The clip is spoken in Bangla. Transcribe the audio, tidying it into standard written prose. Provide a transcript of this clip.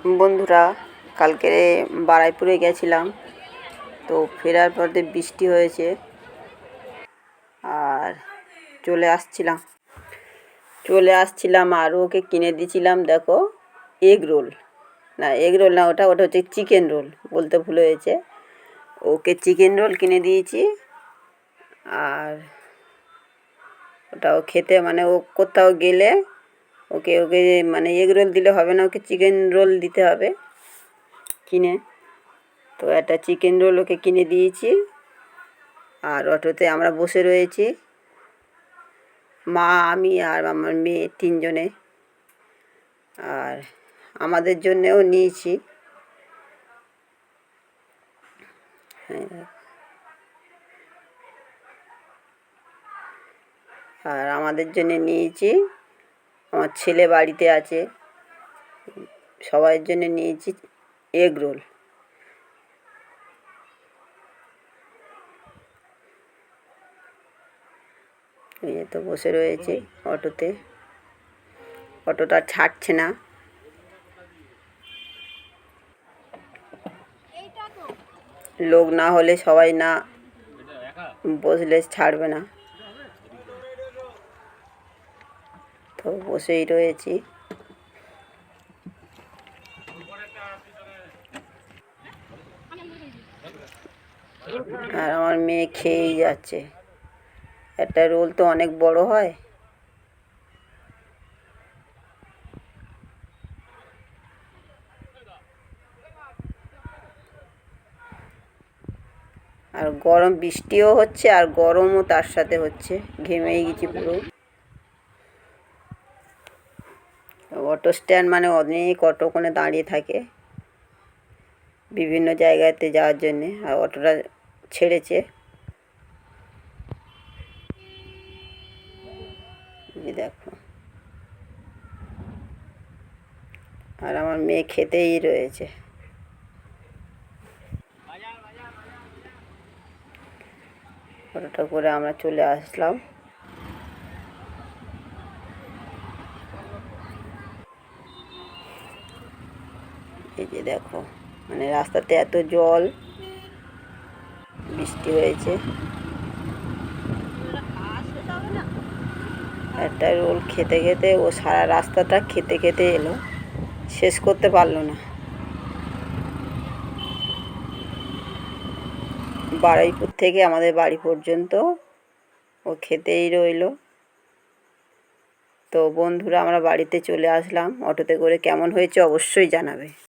বন্ধুরা, কালকে বারুইপুরে গেছিলাম। তো ফেরার পথে বৃষ্টি হয়েছে আর চলে আসছিলাম আর ওকে কিনে দিয়েছিলাম। দেখো, এগ রোল না, ওটা হচ্ছে চিকেন রোল, বলতে ভুল হয়েছে। ওকে চিকেন রোল কিনে দিয়েছি। আর ওটাও খেতে মানে ও কোথাও গেলে ওকে মানে এগ রোল দিলে হবে না, ওকে চিকেন রোল দিতে হবে কিনে। তো একটা চিকেন রোল ওকে কিনে দিয়েছি। আর অটোতে আমরা বসে রয়েছি, মা, আমি আর আমার মেয়ে, তিনজনে। আর আমাদের জন্যেও নিয়েছি। আর আমাদের জন্যে নিয়েছি, আমার ছেলে বাড়িতে আছে, সবার জন্য নিয়েছি এগ রোল। এই তো বসে রয়েছে অটোতে, অটোটা ছাড়ছে না। লোক না হলে, সবাই না বসলে ছাড়বে না। তো বসেই রয়েছি। আর আমার মেয়ে খেয়েই যাচ্ছে। একটা রোল তো অনেক বড় হয়। আর গরম, বৃষ্টিও হচ্ছে আর গরমও তার সাথে হচ্ছে, ঘেমেই গেছি পুরো। অটো স্ট্যান্ড মানে অনেক অটো ওখানে দাঁড়িয়ে থাকে বিভিন্ন জায়গাতে যাওয়ার জন্যে। আর অটোটা ছেড়েছে, দেখো। আর আমার মেয়ে খেতেই রয়েছে। অটোটা করে আমরা চলে আসলাম। এই যে দেখো, মানে রাস্তাতে এত জল, বৃষ্টি হয়েছে। একটা রোল খেতে খেতে ও সারা রাস্তাটা খেতে খেতে এলো, শেষ করতে পারলো না। বারুইপুর থেকে আমাদের বাড়ি পর্যন্ত ও খেতেই রইল। তো বন্ধুরা, আমরা বাড়িতে চলে আসলাম অটোতে করে। কেমন হয়েছে অবশ্যই জানাবে।